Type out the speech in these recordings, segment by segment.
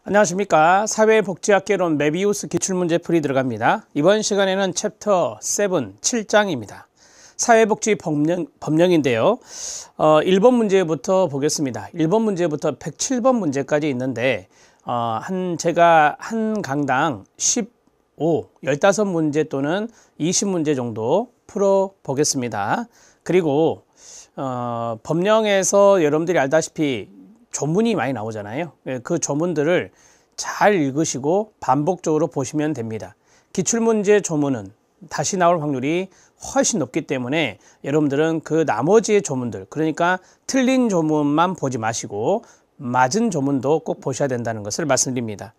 안녕하십니까. 사회복지학개론 메비우스 기출문제 풀이 들어갑니다. 이번 시간에는 챕터 7, 7장입니다. 사회복지 법령인데요. 1번 문제부터 보겠습니다. 1번 문제부터 107번 문제까지 있는데 제가 한 강당 15문제 또는 20문제 정도 풀어보겠습니다. 그리고 법령에서 여러분들이 알다시피 조문이 많이 나오잖아요. 그 조문들을 잘 읽으시고 반복적으로 보시면 됩니다. 기출문제 조문은 다시 나올 확률이 훨씬 높기 때문에 여러분들은 그 나머지의 조문들, 그러니까 틀린 조문만 보지 마시고 맞은 조문도 꼭 보셔야 된다는 것을 말씀드립니다.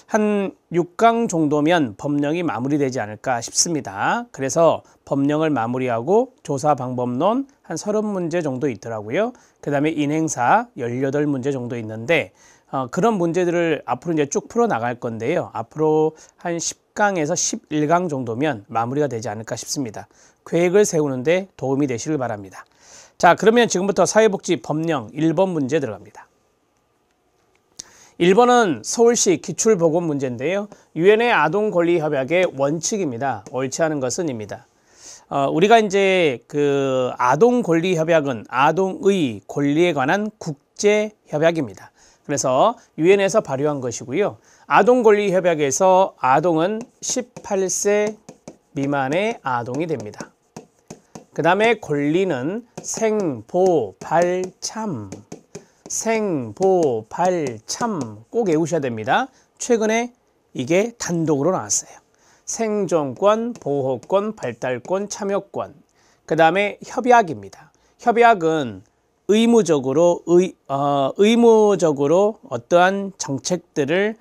한 6강 정도면 법령이 마무리되지 않을까 싶습니다. 그래서 법령을 마무리하고 조사 방법론 한 30문제 정도 있더라고요. 그 다음에 인행사 18문제 정도 있는데 그런 문제들을 앞으로 이제 쭉 풀어 나갈 건데요. 앞으로 한 10강에서 11강 정도면 마무리가 되지 않을까 싶습니다. 계획을 세우는데 도움이 되시길 바랍니다. 자, 그러면 지금부터 사회복지 법령 1번 문제 들어갑니다. 1번은 서울시 기출보건 문제인데요. 유엔의 아동권리협약의 원칙입니다. 옳지 않은 것은입니다. 우리가 이제 그 아동권리협약은 아동의 권리에 관한 국제협약입니다. 그래서 유엔에서 발효한 것이고요. 아동권리협약에서 아동은 18세 미만의 아동이 됩니다. 그 다음에 권리는 생보발참 꼭 외우셔야 됩니다. 최근에 이게 단독으로 나왔어요. 생존권, 보호권, 발달권, 참여권. 그 다음에 협약입니다. 협약은 의무적으로 어떠한 정책들을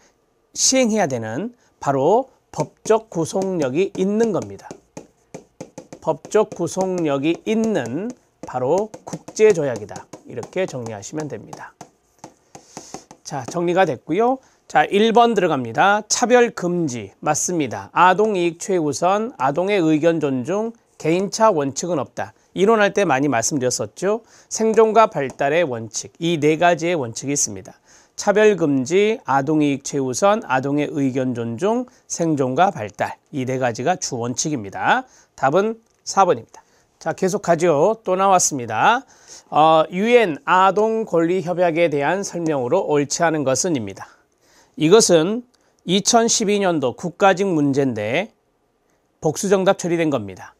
시행해야 되는 바로 법적 구속력이 있는 겁니다. 법적 구속력이 있는 바로 국제조약이다. 이렇게 정리하시면 됩니다. 자, 정리가 됐고요. 자, 1번 들어갑니다. 차별금지 맞습니다. 아동이익 최우선, 아동의 의견 존중, 개인차 원칙은 없다. 이론할 때 많이 말씀드렸었죠. 생존과 발달의 원칙, 이 네 가지의 원칙이 있습니다. 차별금지, 아동이익 최우선, 아동의 의견 존중, 생존과 발달, 이 네 가지가 주 원칙입니다. 답은 4번입니다. 자, 계속하죠. 또 나왔습니다. 유엔 아동권리협약에 대한 설명으로 옳지 않은 것은입니다. 이것은 2012년도 국가직 문제인데 복수정답 처리된 겁니다.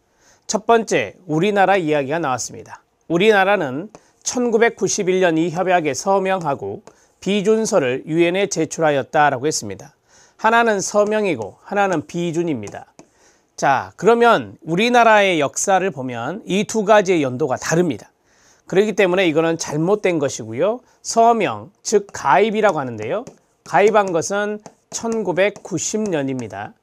첫 번째, 우리나라 이야기가 나왔습니다. 우리나라는 1991년 이 협약에 서명하고 비준서를 유엔에 제출하였다라고 했습니다. 하나는 서명이고 하나는 비준입니다. 자, 그러면 우리나라의 역사를 보면 이 두 가지의 연도가 다릅니다. 그렇기 때문에 이거는 잘못된 것이고요. 서명, 즉 가입이라고 하는데요. 가입한 것은 1990년입니다.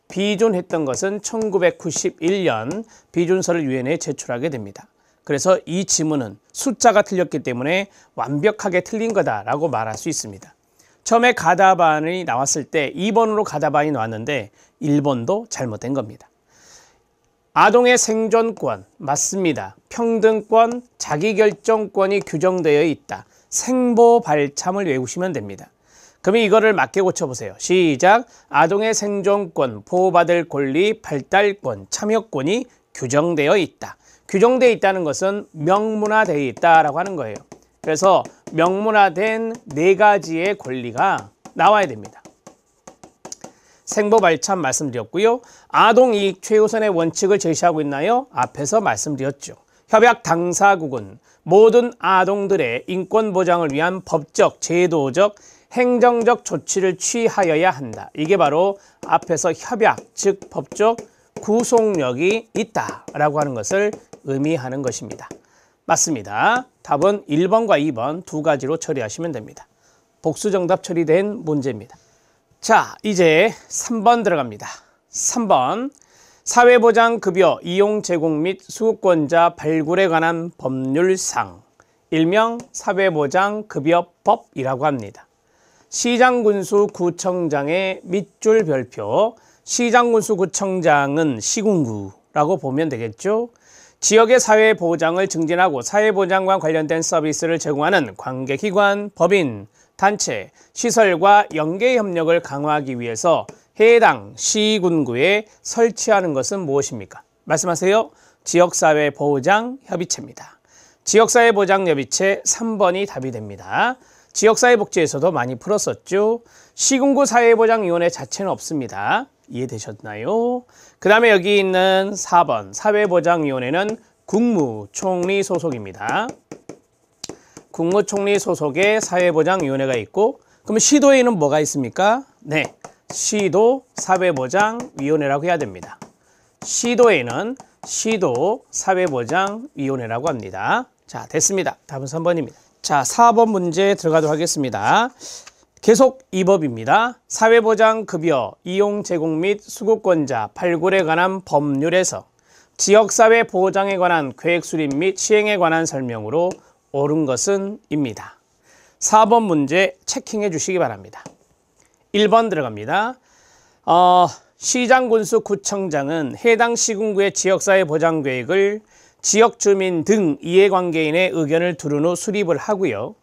비준했던 것은 1991년 비준서를 유엔에 제출하게 됩니다. 그래서 이 지문은 숫자가 틀렸기 때문에 완벽하게 틀린 거다라고 말할 수 있습니다. 처음에 가다반이 나왔을 때 2번으로 가다반이 나왔는데 1번도 잘못된 겁니다. 아동의 생존권 맞습니다. 평등권, 자기결정권이 규정되어 있다. 생보발참을 외우시면 됩니다. 그럼 이거를 맞게 고쳐보세요. 시작. 아동의 생존권, 보호받을 권리, 발달권, 참여권이 규정되어 있다. 규정되어 있다는 것은 명문화되어 있다라고 하는 거예요. 그래서 명문화된 네 가지의 권리가 나와야 됩니다. 생보발참 말씀드렸고요. 아동이익 최우선의 원칙을 제시하고 있나요? 앞에서 말씀드렸죠. 협약 당사국은 모든 아동들의 인권 보장을 위한 법적, 제도적, 행정적 조치를 취하여야 한다. 이게 바로 앞에서 협약, 즉 법적 구속력이 있다라고 하는 것을 의미하는 것입니다. 맞습니다. 답은 1번과 2번 두 가지로 처리하시면 됩니다. 복수정답 처리된 문제입니다. 자, 이제 3번 들어갑니다. 3번, 사회보장급여 이용 제공 및 수급권자 발굴에 관한 법률상, 일명 사회보장급여법이라고 합니다. 시장군수구청장의 밑줄 별표, 시장군수구청장은 시군구라고 보면 되겠죠. 지역의 사회보장을 증진하고 사회보장과 관련된 서비스를 제공하는 관계기관, 법인, 단체, 시설과 연계 협력을 강화하기 위해서 해당 시군구에 설치하는 것은 무엇입니까? 말씀하세요. 지역사회보장협의체입니다. 지역사회보장협의체 3번이 답이 됩니다. 지역사회복지에서도 많이 풀었었죠. 시군구 사회보장위원회 자체는 없습니다. 이해되셨나요? 그 다음에 여기 있는 4번 사회보장위원회는 국무총리 소속입니다. 국무총리 소속의 사회보장위원회가 있고, 그럼 시도에는 뭐가 있습니까? 네, 시도 사회보장위원회라고 해야 됩니다. 시도에는 시도 사회보장위원회라고 합니다. 자, 됐습니다. 답은 3번입니다. 자, 4번 문제 들어가도록 하겠습니다. 계속 2법입니다. 사회보장급여 이용 제공 및 수급권자 발굴에 관한 법률에서 지역사회 보장에 관한 계획 수립 및 시행에 관한 설명으로 옳은 것은 입니다. 4번 문제 체킹해 주시기 바랍니다. 1번 들어갑니다. 시장, 군수, 구청장은 해당 시군구의 지역사회 보장 계획을 지역 주민 등 이해관계인의 의견을 들은 후 수립을 하고요.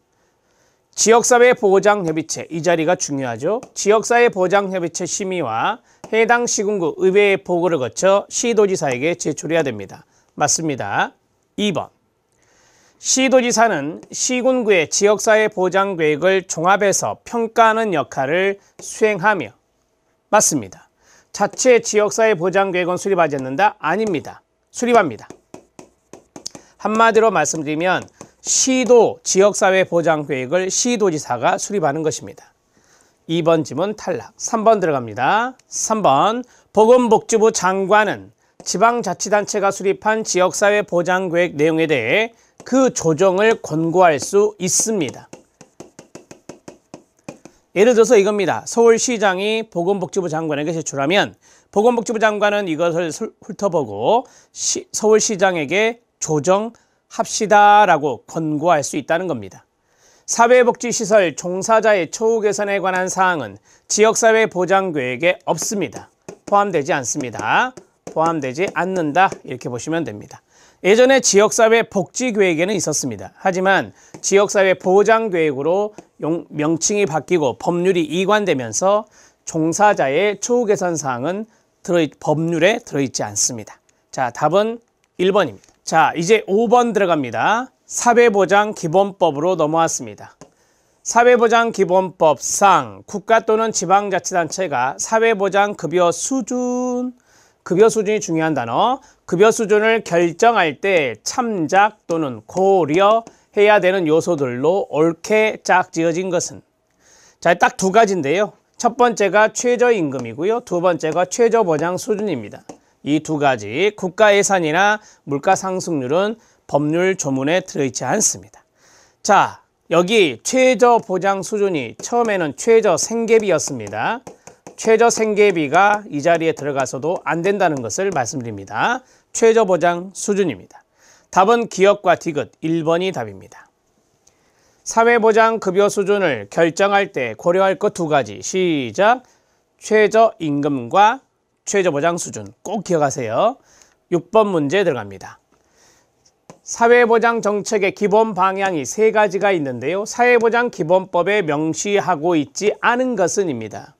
지역사회 보장협의체, 이 자리가 중요하죠. 지역사회 보장협의체 심의와 해당 시군구 의회의 보고를 거쳐 시도지사에게 제출해야 됩니다. 맞습니다. 2번. 시도지사는 시군구의 지역사회 보장 계획을 종합해서 평가하는 역할을 수행하며 맞습니다. 자체 지역사회 보장 계획은 수립하지 않는다? 아닙니다. 수립합니다. 한마디로 말씀드리면 시도 지역사회 보장 계획을 시도지사가 수립하는 것입니다. 2번 지문 탈락. 3번 들어갑니다. 3번 보건복지부 장관은 지방자치단체가 수립한 지역사회 보장 계획 내용에 대해 그 조정을 권고할 수 있습니다. 예를 들어서 이겁니다. 서울시장이 보건복지부 장관에게 제출하면 보건복지부 장관은 이것을 훑어보고 서울시장에게 조정합시다라고 권고할 수 있다는 겁니다. 사회복지시설 종사자의 처우 개선에 관한 사항은 지역사회 보장계획에 없습니다. 포함되지 않습니다. 포함되지 않는다 이렇게 보시면 됩니다. 예전에 지역사회 복지계획에는 있었습니다. 하지만 지역사회 보장계획으로 명칭이 바뀌고 법률이 이관되면서 종사자의 처우 개선 사항은 법률에 들어있지 않습니다. 자, 답은 1번입니다. 자, 이제 5번 들어갑니다. 사회보장기본법으로 넘어왔습니다. 사회보장기본법상 국가 또는 지방자치단체가 사회보장급여 수준이 중요한 단어, 급여 수준을 결정할 때 참작 또는 고려해야 되는 요소들로 옳게 짝지어진 것은 자, 딱 두 가지인데요. 첫 번째가 최저임금이고요. 두 번째가 최저보장 수준입니다. 이 두 가지 국가 예산이나 물가 상승률은 법률 조문에 들어있지 않습니다. 자, 여기 최저보장 수준이 처음에는 최저생계비였습니다. 최저생계비가 이 자리에 들어가서도 안 된다는 것을 말씀드립니다. 최저보장 수준입니다. 답은 기역과 디귿 1번이 답입니다. 사회보장급여 수준을 결정할 때 고려할 것 두 가지. 시작. 최저임금과 최저보장 수준 꼭 기억하세요. 6번 문제 들어갑니다. 사회보장 정책의 기본 방향이 세 가지가 있는데요. 사회보장기본법에 명시하고 있지 않은 것은입니다.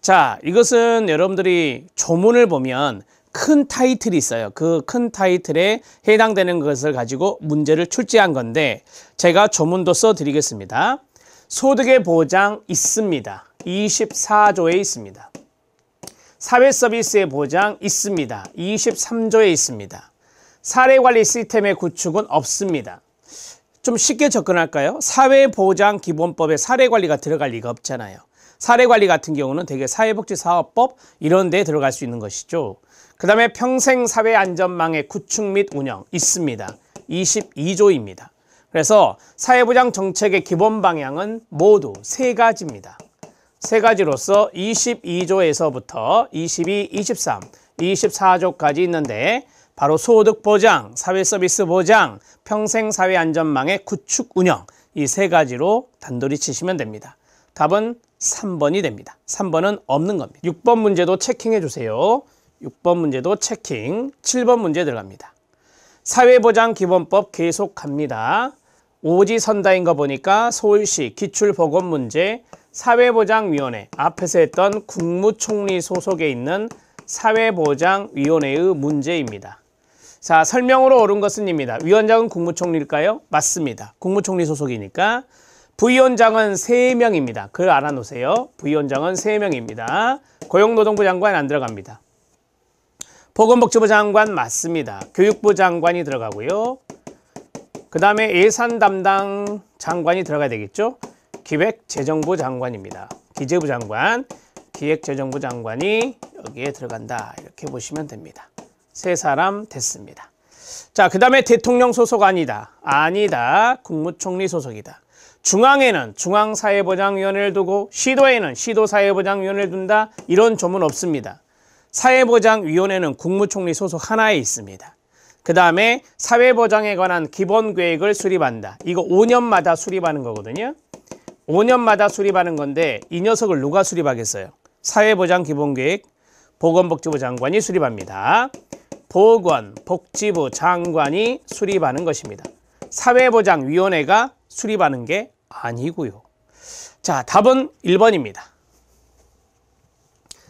자, 이것은 여러분들이 조문을 보면 큰 타이틀이 있어요. 그 큰 타이틀에 해당되는 것을 가지고 문제를 출제한 건데 제가 조문도 써드리겠습니다. 소득의 보장 있습니다. 24조에 있습니다. 사회서비스의 보장 있습니다. 23조에 있습니다. 사례관리 시스템의 구축은 없습니다. 좀 쉽게 접근할까요? 사회보장기본법에 사례관리가 들어갈 리가 없잖아요. 사례관리 같은 경우는 대개 사회복지사업법 이런 데 들어갈 수 있는 것이죠. 그 다음에 평생사회안전망의 구축 및 운영 있습니다. 22조입니다. 그래서 사회보장 정책의 기본 방향은 모두 세 가지입니다. 세 가지로서 22조에서부터 22, 23, 24조까지 있는데 바로 소득보장, 사회서비스 보장, 평생사회안전망의 구축 운영 이 세 가지로 단도리 치시면 됩니다. 답은 3번이 됩니다. 3번은 없는 겁니다. 6번 문제도 체킹해 주세요. 6번 문제도 체킹. 7번 문제 들어갑니다. 사회보장기본법 계속 갑니다. 오지선다인 거 보니까 서울시 기출보건문제 사회보장위원회 앞에서 했던 국무총리 소속에 있는 사회보장위원회의 문제입니다. 자, 설명으로 옳은 것은입니다. 위원장은 국무총리일까요? 맞습니다. 국무총리 소속이니까. 부위원장은 3명입니다. 그걸 알아놓으세요. 부위원장은 3명입니다. 고용노동부 장관 안 들어갑니다. 보건복지부 장관 맞습니다. 교육부 장관이 들어가고요. 그 다음에 예산 담당 장관이 들어가야 되겠죠. 기획재정부 장관입니다. 기재부 장관, 기획재정부 장관이 여기에 들어간다. 이렇게 보시면 됩니다. 3사람 됐습니다. 자, 그 다음에 대통령 소속 아니다. 아니다. 국무총리 소속이다. 중앙에는 중앙사회보장위원회를 두고 시도에는 시도사회보장위원회를 둔다. 이런 조문 없습니다. 사회보장위원회는 국무총리 소속 하나에 있습니다. 그 다음에 사회보장에 관한 기본계획을 수립한다. 이거 5년마다 수립하는 거거든요. 5년마다 수립하는 건데 이 녀석을 누가 수립하겠어요? 사회보장 기본계획 보건복지부 장관이 수립합니다. 보건복지부 장관이 수립하는 것입니다. 사회보장위원회가 수립하는 게 아니고요. 자, 답은 1번입니다.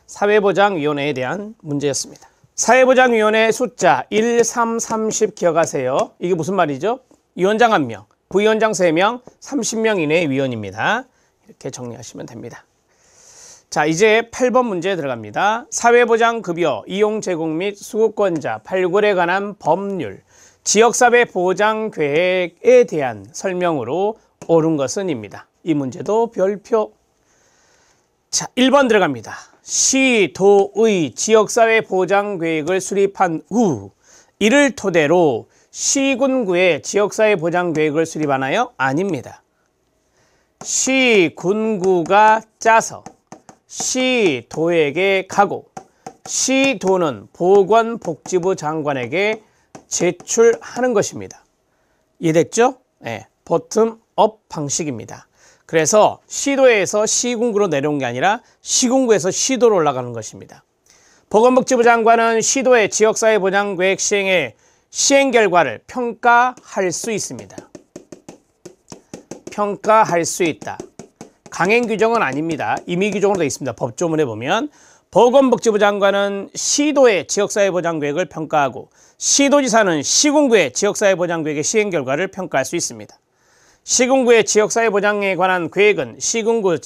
사회보장위원회에 대한 문제였습니다. 사회보장위원회 숫자 1, 3, 30 기억하세요. 이게 무슨 말이죠? 위원장 1명, 부위원장 3명, 30명 이내의 위원입니다. 이렇게 정리하시면 됩니다. 자, 이제 8번 문제 들어갑니다. 사회보장급여 이용 제공 및 수급권자 발굴에 관한 법률, 지역사회 보장계획에 대한 설명으로 옳은 것은입니다. 이 문제도 별표. 자, 1번 들어갑니다. 시, 도의 지역사회 보장계획을 수립한 후 이를 토대로 시군구의 지역사회 보장계획을 수립하나요? 아닙니다. 시군구가 짜서 시도에게 가고 시도는 보건복지부 장관에게 제출하는 것입니다. 이해됐죠? 네, 버텀업 방식입니다. 그래서 시도에서 시군구로 내려온 게 아니라 시군구에서 시도로 올라가는 것입니다. 보건복지부 장관은 시도의 지역사회 보장계획 시행의 시행 결과를 평가할 수 있습니다. 평가할 수 있다. 강행 규정은 아닙니다. 임의 규정으로 되어 있습니다. 법조문에 보면 보건복지부 장관은 시도의 지역사회 보장계획을 평가하고 시도지사는 시군구의 지역사회 보장계획의 시행 결과를 평가할 수 있습니다. 시군구의 지역사회 보장에 관한 계획은 시군구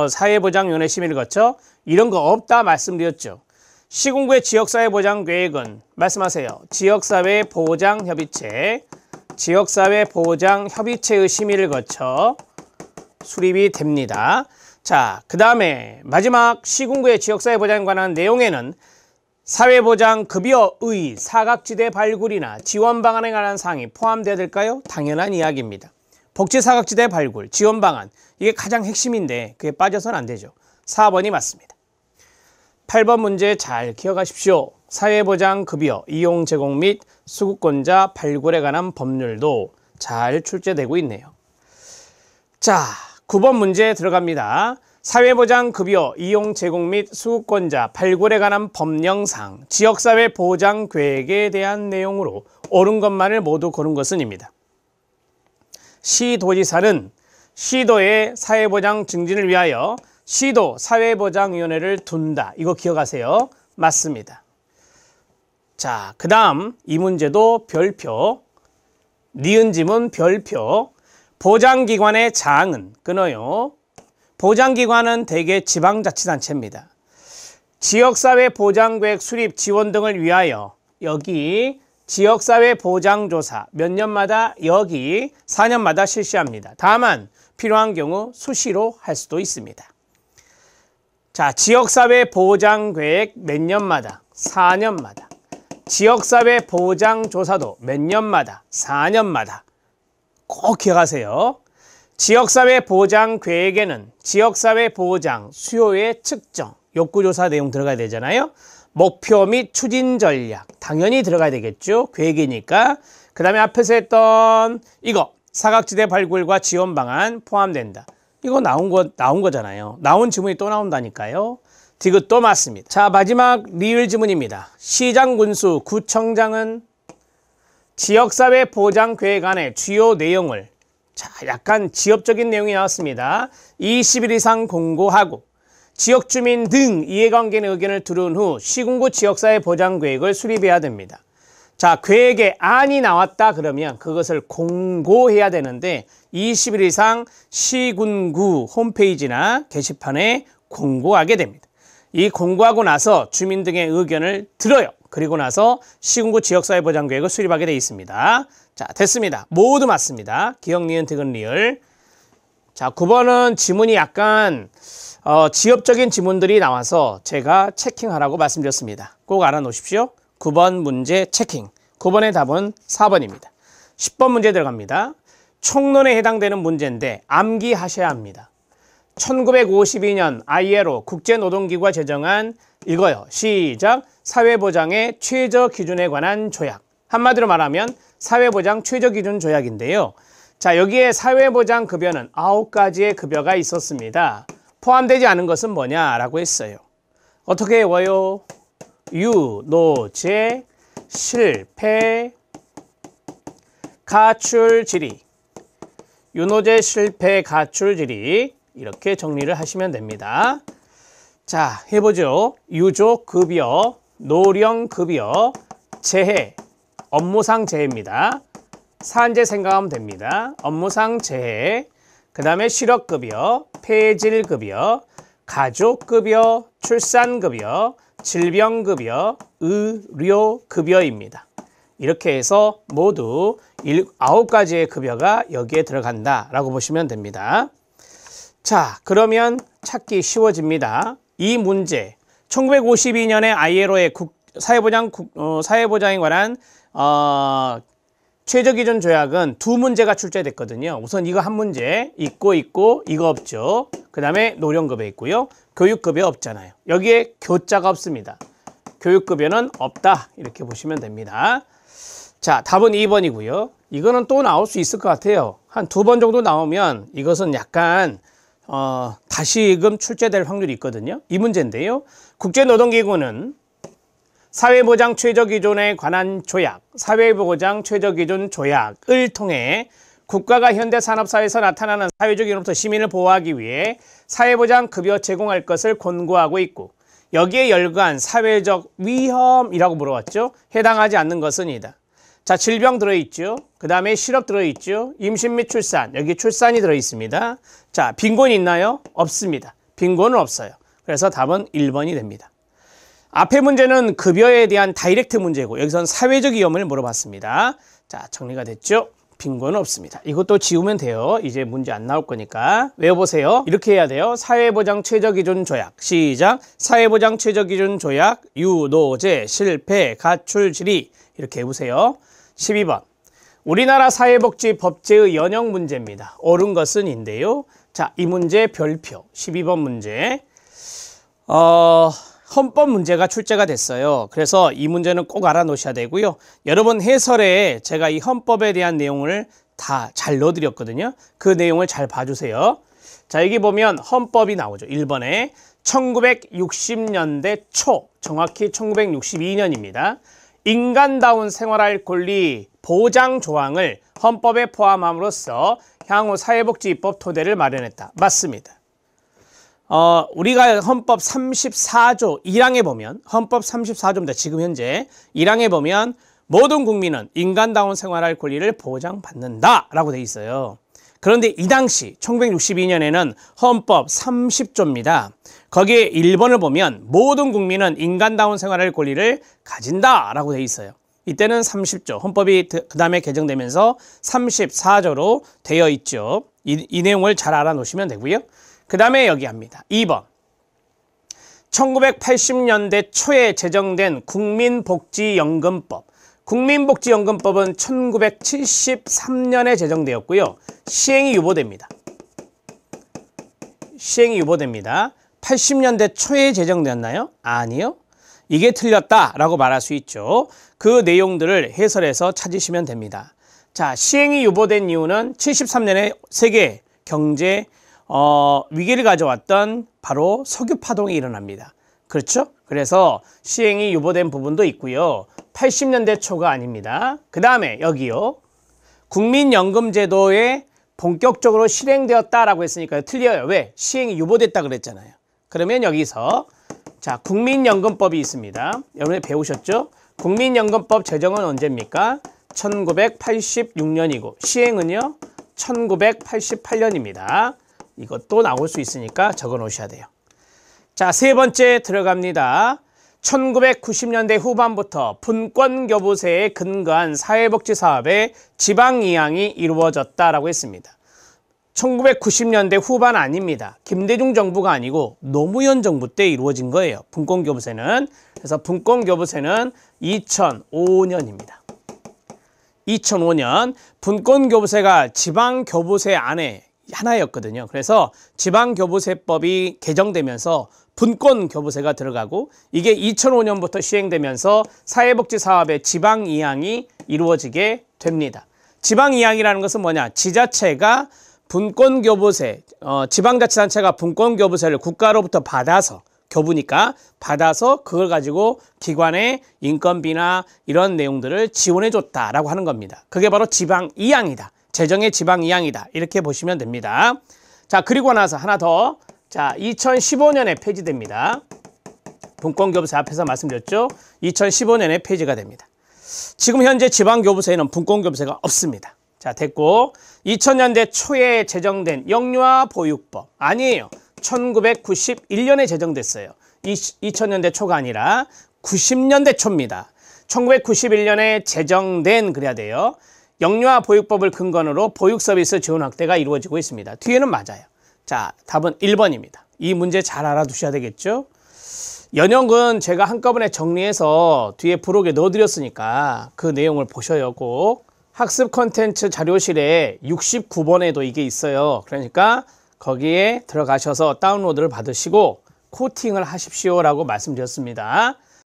사회보장위원회 심의를 거쳐 이런 거 없다 말씀드렸죠. 시군구의 지역사회 보장계획은 말씀하세요. 지역사회 보장협의체, 지역사회 보장협의체의 심의를 거쳐 수립이 됩니다. 자, 그 다음에 마지막 시군구의 지역사회 보장에 관한 내용에는 사회보장급여의 사각지대 발굴이나 지원 방안에 관한 사항이 포함되어야 될까요? 당연한 이야기입니다. 복지사각지대 발굴, 지원 방안, 이게 가장 핵심인데 그게 빠져서는 안 되죠. 4번이 맞습니다. 8번 문제 잘 기억하십시오. 사회보장급여 이용 제공 및 수급권자 발굴에 관한 법률도 잘 출제되고 있네요. 자, 9번 문제 들어갑니다. 사회보장급여 이용 제공 및 수급권자 발굴에 관한 법령상 지역사회 보장계획에 대한 내용으로 옳은 것만을 모두 고른 것은입니다. 시도지사는 시도의 사회보장 증진을 위하여 시도 사회보장위원회를 둔다. 이거 기억하세요. 맞습니다. 자, 그 다음 이 문제도 별표, 니은 지문 별표. 보장기관의 장은 끊어요. 보장기관은 대개 지방자치단체입니다. 지역사회 보장계획 수립 지원 등을 위하여 여기 지역사회 보장조사 몇 년마다 여기 4년마다 실시합니다. 다만 필요한 경우 수시로 할 수도 있습니다. 자, 지역사회 보장계획 몇 년마다? 4년마다. 지역사회 보장조사도 몇 년마다? 4년마다. 꼭 기억하세요. 지역사회 보장 계획에는 지역사회 보장 수요의 측정, 욕구조사 내용 들어가야 되잖아요. 목표 및 추진 전략 당연히 들어가야 되겠죠. 계획이니까. 그 다음에 앞에서 했던 이거 사각지대 발굴과 지원 방안 포함된다. 이거 나온 거잖아요. 나온 지문이 또 나온다니까요. 디귿도 맞습니다. 자, 마지막 리을 지문입니다. 시장 군수 구청장은 지역사회 보장 계획 안의 주요 내용을 자, 약간 지역적인 내용이 나왔습니다. 20일 이상 공고하고 지역주민 등 이해관계의 의견을 들은 후 시군구 지역사회 보장 계획을 수립해야 됩니다. 자, 계획에 안이 나왔다 그러면 그것을 공고해야 되는데 20일 이상 시군구 홈페이지나 게시판에 공고하게 됩니다. 이 공고하고 나서 주민 등의 의견을 들어요. 그리고 나서 시군구 지역사회 보장 계획을 수립하게 되어 있습니다. 자, 됐습니다. 모두 맞습니다. 기억, 니은, 디귿, 리을. 자, 9번은 지문이 약간 지엽적인 지문들이 나와서 제가 체킹하라고 말씀드렸습니다. 꼭 알아놓으십시오. 9번 문제 체킹. 9번의 답은 4번입니다. 10번 문제 들어갑니다. 총론에 해당되는 문제인데 암기하셔야 합니다. 1952년 ILO 국제노동기구가 제정한 읽어요. 시작. 사회보장의 최저기준에 관한 조약. 한마디로 말하면 사회보장 최저기준 조약인데요. 자, 여기에 사회보장 급여는 9가지의 급여가 있었습니다. 포함되지 않은 것은 뭐냐라고 했어요. 어떻게 외워요? 유, 노, 제, 실패, 가출, 질의. 유노제, 실패, 가출, 질의. 이렇게 정리를 하시면 됩니다. 자, 해보죠. 유족 급여, 노령 급여, 재해, 업무상 재해입니다. 산재 생각하면 됩니다. 업무상 재해, 그 다음에 실업급여, 폐질급여, 가족급여, 출산급여, 질병급여, 의료급여입니다. 이렇게 해서 모두 9가지의 급여가 여기에 들어간다라고 보시면 됩니다. 자, 그러면 찾기 쉬워집니다. 이 문제, 1952년에 ILO의 사회보장에 관한 최저기준 조약은 두 문제가 출제됐거든요. 우선 이거 한 문제, 있고 이거 없죠. 그 다음에 노령급여 있고요. 교육급여 없잖아요. 여기에 교자가 없습니다. 교육급여는 없다. 이렇게 보시면 됩니다. 자, 답은 2번이고요. 이거는 또 나올 수 있을 것 같아요. 한 2번 정도 나오면 이것은 약간 다시금 출제될 확률이 있거든요. 이 문제인데요. 국제노동기구는 사회보장 최저기준에 관한 조약, 사회보장 최저기준 조약을 통해 국가가 현대산업사회에서 나타나는 사회적 위험으로부터 시민을 보호하기 위해 사회보장 급여 제공할 것을 권고하고 있고 여기에 열거한 사회적 위험이라고 물어봤죠. 해당하지 않는 것은 이다. 자, 질병 들어있죠. 그 다음에 실업 들어있죠. 임신 및 출산, 여기 출산이 들어있습니다. 자, 빈곤이 있나요? 없습니다. 빈곤은 없어요. 그래서 답은 1번이 됩니다. 앞의 문제는 급여에 대한 다이렉트 문제고 여기서는 사회적 위험을 물어봤습니다. 자, 정리가 됐죠? 빈곤은 없습니다. 이것도 지우면 돼요. 이제 문제 안 나올 거니까 외워보세요. 이렇게 해야 돼요. 사회보장 최저기준 조약. 시작. 사회보장 최저기준 조약, 유노제, 실패, 가출, 질의. 이렇게 해보세요. 12번. 우리나라 사회복지법제의 연영 문제입니다. 옳은 것은 인데요. 자, 이 문제 별표. 12번 문제. 헌법 문제가 출제가 됐어요. 그래서 이 문제는 꼭 알아놓으셔야 되고요. 여러분 해설에 제가 이 헌법에 대한 내용을 다 잘 넣어드렸거든요. 그 내용을 잘 봐주세요. 자, 여기 보면 헌법이 나오죠. 1번에 1960년대 초, 정확히 1962년입니다. 인간다운 생활할 권리 보장 조항을 헌법에 포함함으로써 향후 사회복지입법 토대를 마련했다. 맞습니다. 우리가 헌법 34조 1항에 보면 헌법 34조입니다. 지금 현재 1항에 보면 모든 국민은 인간다운 생활할 권리를 보장받는다 라고 돼 있어요. 그런데 이 당시 1962년에는 헌법 30조입니다. 거기에 1번을 보면 모든 국민은 인간다운 생활할 권리를 가진다 라고 돼 있어요. 이때는 30조, 헌법이 그 다음에 개정되면서 34조로 되어 있죠. 이 내용을 잘 알아놓으시면 되고요. 그 다음에 여기 합니다. 2번. 1980년대 초에 제정된 국민복지연금법. 국민복지연금법은 1973년에 제정되었고요. 시행이 유보됩니다. 시행이 유보됩니다. 80년대 초에 제정되었나요? 아니요. 이게 틀렸다라고 말할 수 있죠. 그 내용들을 해설해서 찾으시면 됩니다. 자, 시행이 유보된 이유는 73년에 세계 경제 위기를 가져왔던 바로 석유 파동이 일어납니다. 그렇죠? 그래서 시행이 유보된 부분도 있고요. 80년대 초가 아닙니다. 그 다음에 여기요. 국민연금제도의 본격적으로 실행되었다라고 했으니까요. 틀려요. 왜? 시행이 유보됐다 그랬잖아요. 그러면 여기서 자, 국민연금법이 있습니다. 여러분이 배우셨죠? 국민연금법 제정은 언제입니까? 1986년이고 시행은요? 1988년입니다. 이것도 나올 수 있으니까 적어 놓으셔야 돼요. 자, 세 번째 들어갑니다. 1990년대 후반부터 분권교부세에 근거한 사회복지 사업의 지방 이양이 이루어졌다라고 했습니다. 1990년대 후반 아닙니다. 김대중 정부가 아니고 노무현 정부 때 이루어진 거예요. 분권교부세는. 그래서 분권교부세는 2005년입니다. 2005년 분권교부세가 지방교부세 안에 하나였거든요. 그래서 지방교부세법이 개정되면서 분권교부세가 들어가고 이게 2005년부터 시행되면서 사회복지사업의 지방이양이 이루어지게 됩니다. 지방이양이라는 것은 뭐냐? 지자체가 분권교부세, 지방자치단체가 분권교부세를 국가로부터 받아서 교부니까 받아서 그걸 가지고 기관의 인건비나 이런 내용들을 지원해줬다라고 하는 겁니다. 그게 바로 지방이양이다. 재정의 지방이양이다. 이렇게 보시면 됩니다. 자, 그리고 나서 하나 더. 자, 2015년에 폐지됩니다. 분권교부세 앞에서 말씀드렸죠. 2015년에 폐지가 됩니다. 지금 현재 지방교부세에는 분권교부세가 없습니다. 자, 됐고 2000년대 초에 제정된 영유아보육법 아니에요. 1991년에 제정됐어요. 2000년대 초가 아니라 90년대 초입니다. 1991년에 제정된 그래야 돼요. 영유아보육법을 근거로 보육서비스 지원 확대가 이루어지고 있습니다. 뒤에는 맞아요. 자, 답은 1번입니다. 이 문제 잘 알아두셔야 되겠죠? 연역은 제가 한꺼번에 정리해서 뒤에 부록에 넣어드렸으니까 그 내용을 보셔야 꼭. 학습 콘텐츠 자료실에 69번에도 이게 있어요. 그러니까 거기에 들어가셔서 다운로드를 받으시고 코팅을 하십시오라고 말씀드렸습니다.